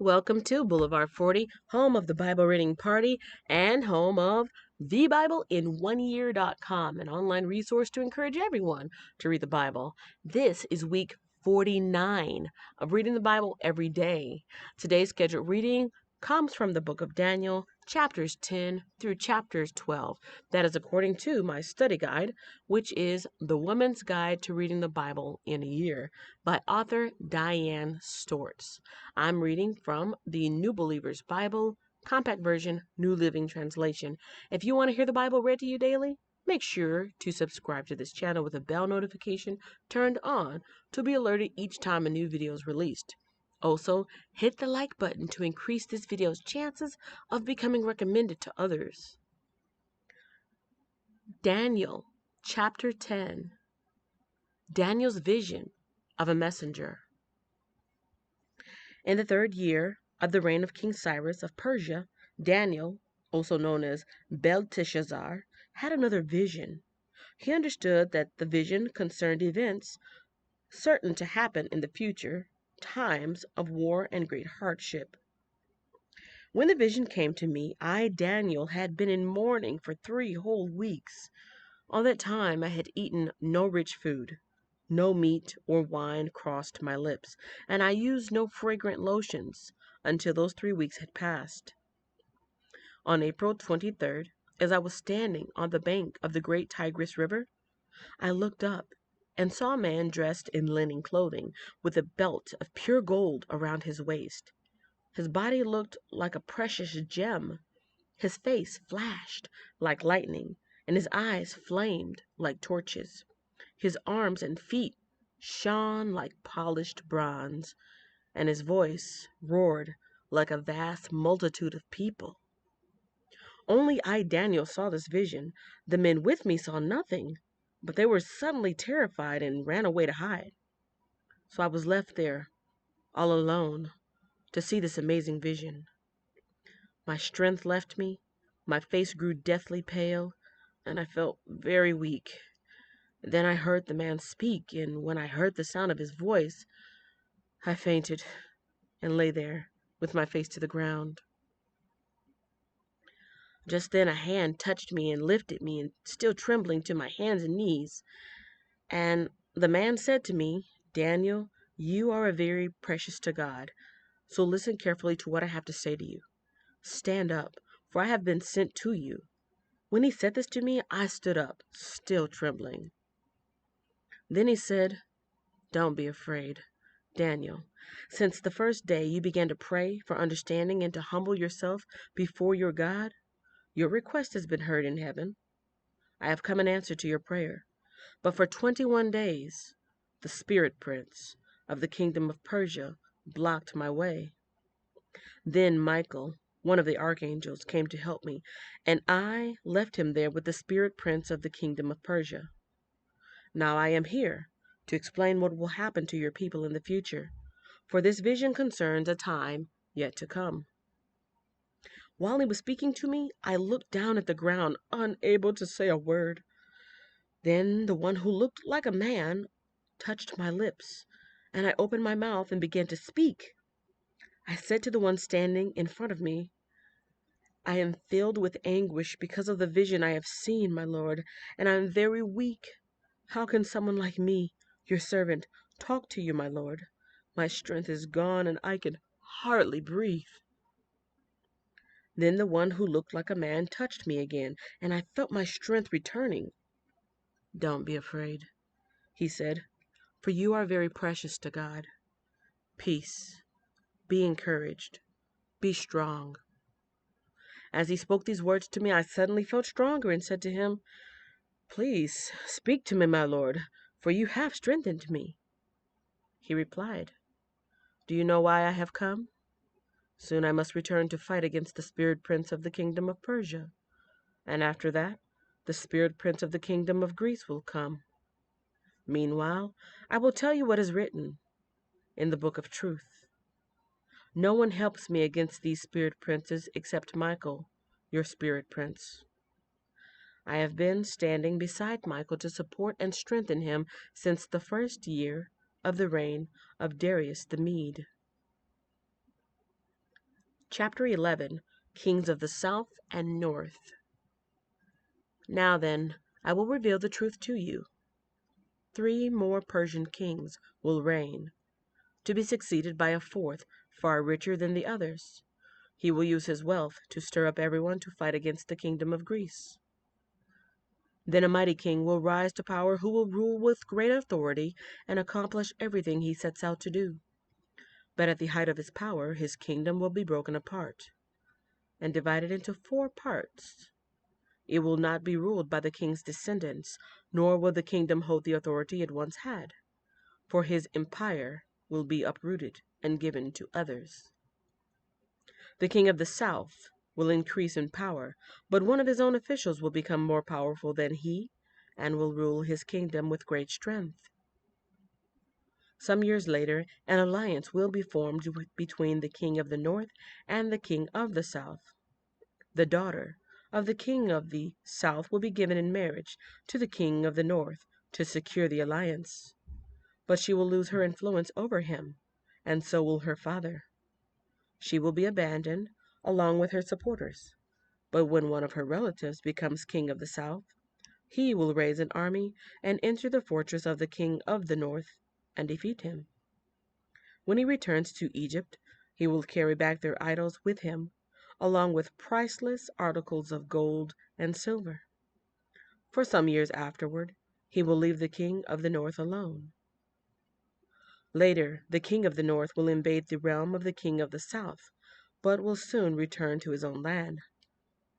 Welcome to Boulevard 40, home of the Bible Reading Party and home of thebiblein1year.com, an online resource to encourage everyone to read the Bible. This is week 49 of reading the Bible every day. Today's scheduled reading comes from the book of Daniel, chapters 10 through chapters 12. That is according to my study guide, which is The Woman's Guide to Reading the Bible in a Year by author Diane Stortz. I'm reading from the New Believer's Bible, Compact Version, New Living Translation. If you want to hear the Bible read to you daily, make sure to subscribe to this channel with a bell notification turned on to be alerted each time a new video is released. Also, hit the like button to increase this video's chances of becoming recommended to others. Daniel, chapter 10. Daniel's vision of a messenger. In the 3rd year of the reign of King Cyrus of Persia, Daniel, also known as Belteshazzar, had another vision. He understood that the vision concerned events certain to happen in the future, times of war and great hardship. When the vision came to me, I, Daniel, had been in mourning for 3 whole weeks. All that time I had eaten no rich food. No meat or wine crossed my lips, and I used no fragrant lotions until those 3 weeks had passed. On April 23rd, as I was standing on the bank of the great Tigris River, I looked up and saw a man dressed in linen clothing, with a belt of pure gold around his waist. His body looked like a precious gem. His face flashed like lightning, and his eyes flamed like torches. His arms and feet shone like polished bronze, and his voice roared like a vast multitude of people. Only I, Daniel, saw this vision. The men with me saw nothing, but they were suddenly terrified and ran away to hide. So I was left there, all alone, to see this amazing vision. My strength left me, my face grew deathly pale, and I felt very weak. Then I heard the man speak, and when I heard the sound of his voice, I fainted and lay there with my face to the ground. Just then a hand touched me and lifted me, and still trembling, to my hands and knees. And the man said to me, "Daniel, you are very precious to God, so listen carefully to what I have to say to you. Stand up, for I have been sent to you." When he said this to me, I stood up, still trembling. Then he said, "Don't be afraid, Daniel. Since the first day you began to pray for understanding and to humble yourself before your God, your request has been heard in heaven. I have come in answer to your prayer. But for 21 days, the spirit prince of the kingdom of Persia blocked my way. Then Michael, one of the archangels, came to help me, and I left him there with the spirit prince of the kingdom of Persia. Now I am here to explain what will happen to your people in the future, for this vision concerns a time yet to come." While he was speaking to me, I looked down at the ground, unable to say a word. Then the one who looked like a man touched my lips, and I opened my mouth and began to speak. I said to the one standing in front of me, "I am filled with anguish because of the vision I have seen, my Lord, and I am very weak. How can someone like me, your servant, talk to you, my Lord? My strength is gone, and I can hardly breathe." Then the one who looked like a man touched me again, and I felt my strength returning. "Don't be afraid," he said, "for you are very precious to God. Peace. Be encouraged. Be strong." As he spoke these words to me, I suddenly felt stronger and said to him, "Please speak to me, my Lord, for you have strengthened me." He replied, "Do you know why I have come? Soon I must return to fight against the spirit prince of the kingdom of Persia, and after that, the spirit prince of the kingdom of Greece will come. Meanwhile, I will tell you what is written in the book of truth. No one helps me against these spirit princes except Michael, your spirit prince. I have been standing beside Michael to support and strengthen him since the 1st year of the reign of Darius the Mede." Chapter 11, Kings of the South and North. Now then, I will reveal the truth to you. 3 more Persian kings will reign, to be succeeded by a fourth, far richer than the others. He will use his wealth to stir up everyone to fight against the kingdom of Greece. Then a mighty king will rise to power who will rule with great authority and accomplish everything he sets out to do. But at the height of his power, his kingdom will be broken apart and divided into 4 parts. It will not be ruled by the king's descendants, nor will the kingdom hold the authority it once had, for his empire will be uprooted and given to others. The king of the south will increase in power, but one of his own officials will become more powerful than he and will rule his kingdom with great strength. Some years later, an alliance will be formed between the king of the north and the king of the south. The daughter of the king of the south will be given in marriage to the king of the north to secure the alliance. But she will lose her influence over him, and so will her father. She will be abandoned, along with her supporters. But when one of her relatives becomes king of the south, he will raise an army and enter the fortress of the king of the north and defeat him. When he returns to Egypt, he will carry back their idols with him, along with priceless articles of gold and silver. For some years afterward, he will leave the king of the north alone. Later, the king of the north will invade the realm of the king of the south, but will soon return to his own land.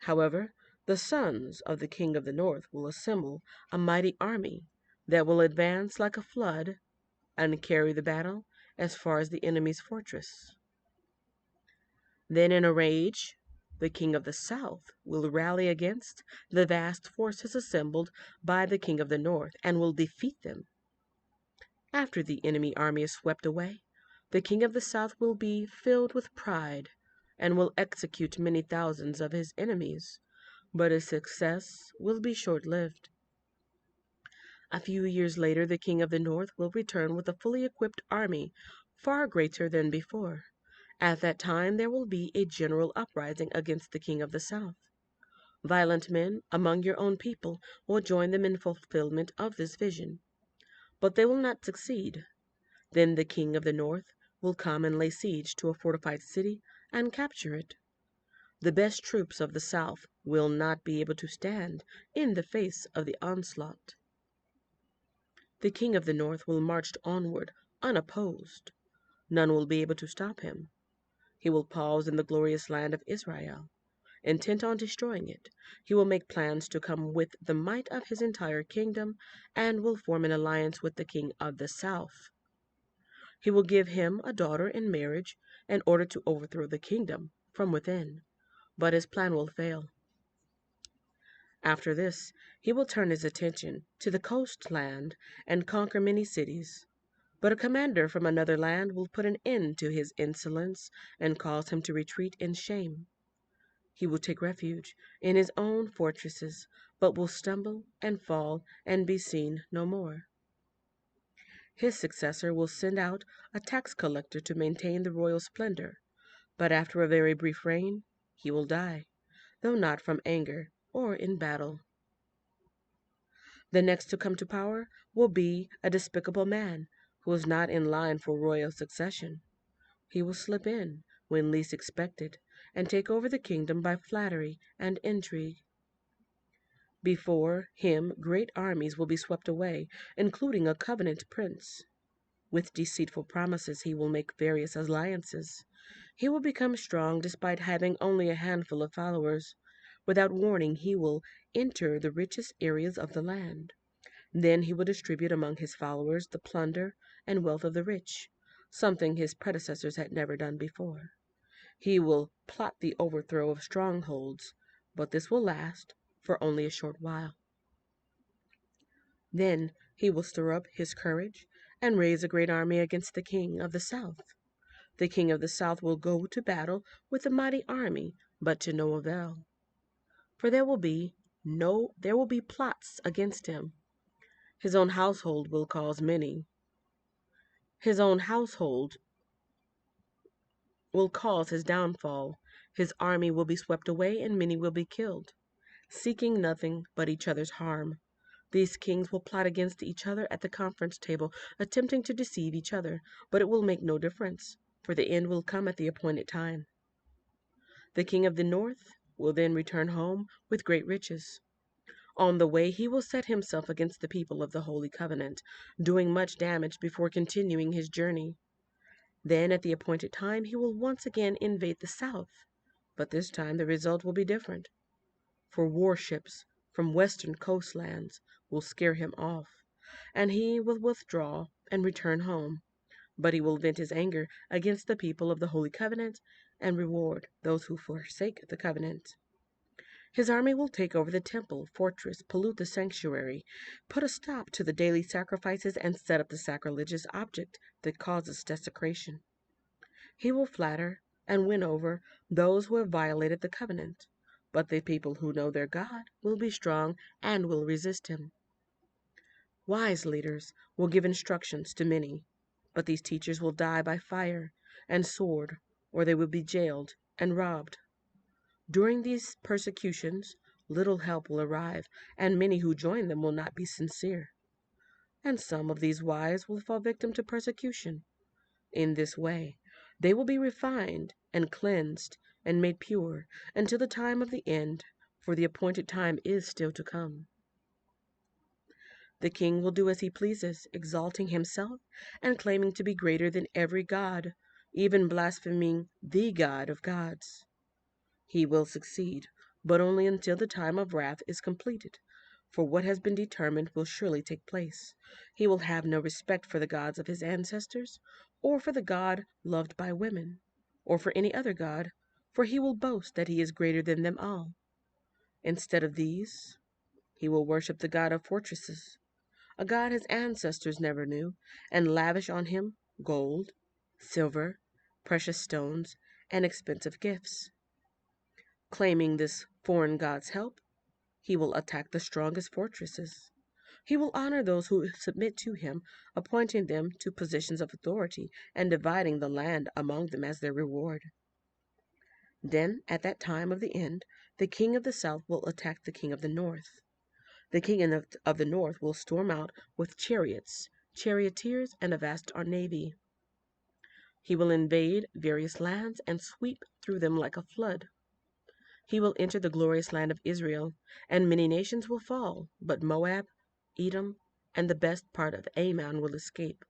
However, the sons of the king of the north will assemble a mighty army that will advance like a flood and carry the battle as far as the enemy's fortress. Then, in a rage, the king of the south will rally against the vast forces assembled by the king of the north and will defeat them. After the enemy army is swept away, the king of the south will be filled with pride and will execute many thousands of his enemies, but his success will be short-lived. A few years later, the king of the north will return with a fully equipped army, far greater than before. At that time, there will be a general uprising against the king of the south. Violent men among your own people will join them in fulfillment of this vision, but they will not succeed. Then the king of the north will come and lay siege to a fortified city and capture it. The best troops of the south will not be able to stand in the face of the onslaught. The king of the north will march onward unopposed. None will be able to stop him. He will pause in the glorious land of Israel. Intent on destroying it, he will make plans to come with the might of his entire kingdom and will form an alliance with the king of the south. He will give him a daughter in marriage in order to overthrow the kingdom from within, but his plan will fail. After this, he will turn his attention to the coastland and conquer many cities. But a commander from another land will put an end to his insolence and cause him to retreat in shame. He will take refuge in his own fortresses, but will stumble and fall and be seen no more. His successor will send out a tax collector to maintain the royal splendor, but after a very brief reign, he will die, though not from anger or in battle. The next to come to power will be a despicable man who is not in line for royal succession. He will slip in when least expected and take over the kingdom by flattery and intrigue. Before him, great armies will be swept away, including a covenant prince. With deceitful promises, he will make various alliances. He will become strong despite having only a handful of followers. Without warning, he will enter the richest areas of the land. Then he will distribute among his followers the plunder and wealth of the rich, something his predecessors had never done before. He will plot the overthrow of strongholds, but this will last for only a short while. Then he will stir up his courage and raise a great army against the king of the south. The king of the south will go to battle with a mighty army, but to no avail. For there will be plots against him. His own household will cause many. His own household will cause his downfall. His army will be swept away, and many will be killed, seeking nothing but each other's harm. These kings will plot against each other at the conference table, attempting to deceive each other, but it will make no difference, for the end will come at the appointed time. The king of the north will then return home with great riches. On the way, he will set himself against the people of the Holy Covenant, doing much damage before continuing his journey. Then, at the appointed time, he will once again invade the south, but this time the result will be different, for warships from western coastlands will scare him off, and he will withdraw and return home. But he will vent his anger against the people of the Holy Covenant and reward those who forsake the covenant. His army will take over the temple, fortress, pollute the sanctuary, put a stop to the daily sacrifices, and set up the sacrilegious object that causes desecration. He will flatter and win over those who have violated the covenant, but the people who know their God will be strong and will resist him. Wise leaders will give instructions to many, but these teachers will die by fire and sword, or they will be jailed and robbed. During these persecutions, little help will arrive, and many who join them will not be sincere. And some of these wise will fall victim to persecution. In this way, they will be refined and cleansed and made pure until the time of the end, for the appointed time is still to come. The king will do as he pleases, exalting himself and claiming to be greater than every god, even blaspheming the God of gods. He will succeed, but only until the time of wrath is completed, for what has been determined will surely take place. He will have no respect for the gods of his ancestors, or for the God loved by women, or for any other god, for he will boast that he is greater than them all. Instead of these, he will worship the God of fortresses, a god his ancestors never knew, and lavish on him gold, silver, precious stones, and expensive gifts. Claiming this foreign god's help, he will attack the strongest fortresses. He will honor those who submit to him, appointing them to positions of authority and dividing the land among them as their reward. Then, at that time of the end, the king of the south will attack the king of the north. The king of the north will storm out with chariots, charioteers, and a vast navy. He will invade various lands and sweep through them like a flood. He will enter the glorious land of Israel, and many nations will fall, but Moab, Edom, and the best part of Ammon will escape.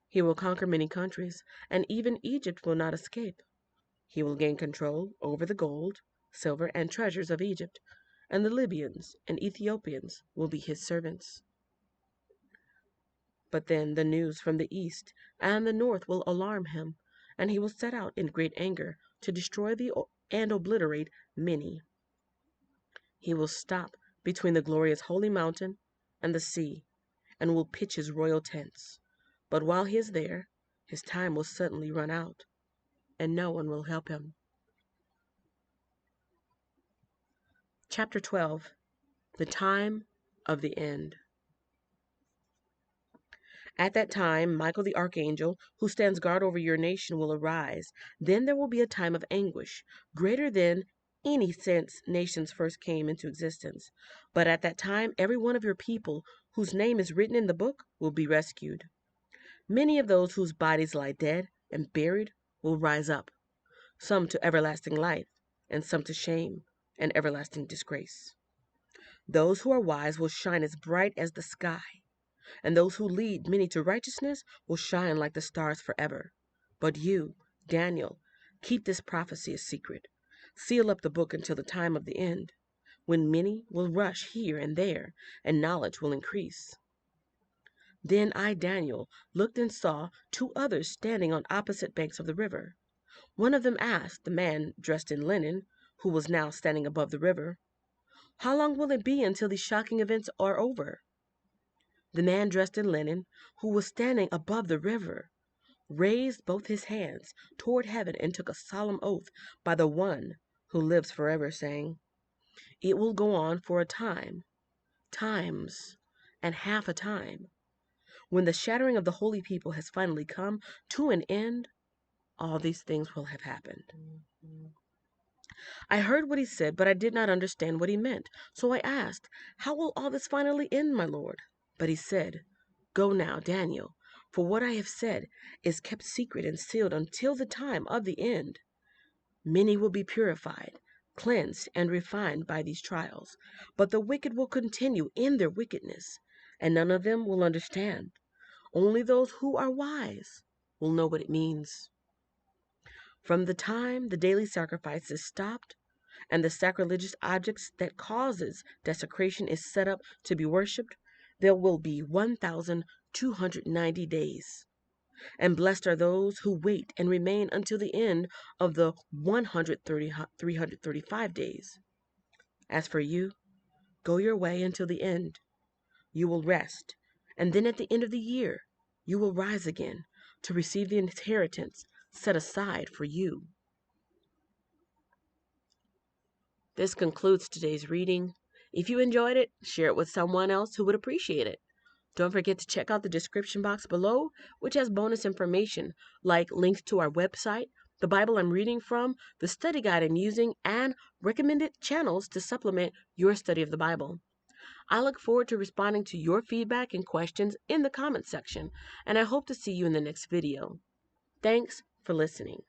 He will conquer many countries, and even Egypt will not escape. He will gain control over the gold, silver, and treasures of Egypt, and the Libyans and Ethiopians will be his servants. But then the news from the east and the north will alarm him, and he will set out in great anger to destroy and obliterate many. He will stop between the glorious holy mountain and the sea, and will pitch his royal tents. But while he is there, his time will suddenly run out, and no one will help him. Chapter 12. The Time of the End. At that time, Michael the archangel, who stands guard over your nation, will arise. Then there will be a time of anguish, greater than any since nations first came into existence. But at that time, every one of your people whose name is written in the book will be rescued. Many of those whose bodies lie dead and buried will rise up, some to everlasting life, and some to shame and everlasting disgrace. Those who are wise will shine as bright as the sky, and those who lead many to righteousness will shine like the stars forever. But you, Daniel, keep this prophecy a secret. Seal up the book until the time of the end, when many will rush here and there, and knowledge will increase. Then I, Daniel, looked and saw two others standing on opposite banks of the river. One of them asked the man dressed in linen, who was now standing above the river, "How long will it be until these shocking events are over?" The man dressed in linen, who was standing above the river, raised both his hands toward heaven and took a solemn oath by the one who lives forever, saying, "It will go on for a time, times, and half a time. When the shattering of the holy people has finally come to an end, all these things will have happened. I heard what he said, but I did not understand what he meant. So I asked, how will all this finally end, my lord? But he said, go now, Daniel, for what I have said is kept secret and sealed until the time of the end. Many will be purified, cleansed, and refined by these trials, but the wicked will continue in their wickedness, and none of them will understand. Only those who are wise will know what it means. From the time the daily sacrifice is stopped and the sacrilegious objects that causes desecration is set up to be worshipped, there will be 1,290 days. And blessed are those who wait and remain until the end of the 335 days. As for you, go your way until the end. You will rest, and then at the end of the year, you will rise again to receive the inheritance set aside for you. This concludes today's reading. If you enjoyed it, share it with someone else who would appreciate it. Don't forget to check out the description box below, which has bonus information like links to our website, the Bible I'm reading from, the study guide I'm using, and recommended channels to supplement your study of the Bible. I look forward to responding to your feedback and questions in the comments section, and I hope to see you in the next video. Thanks for listening.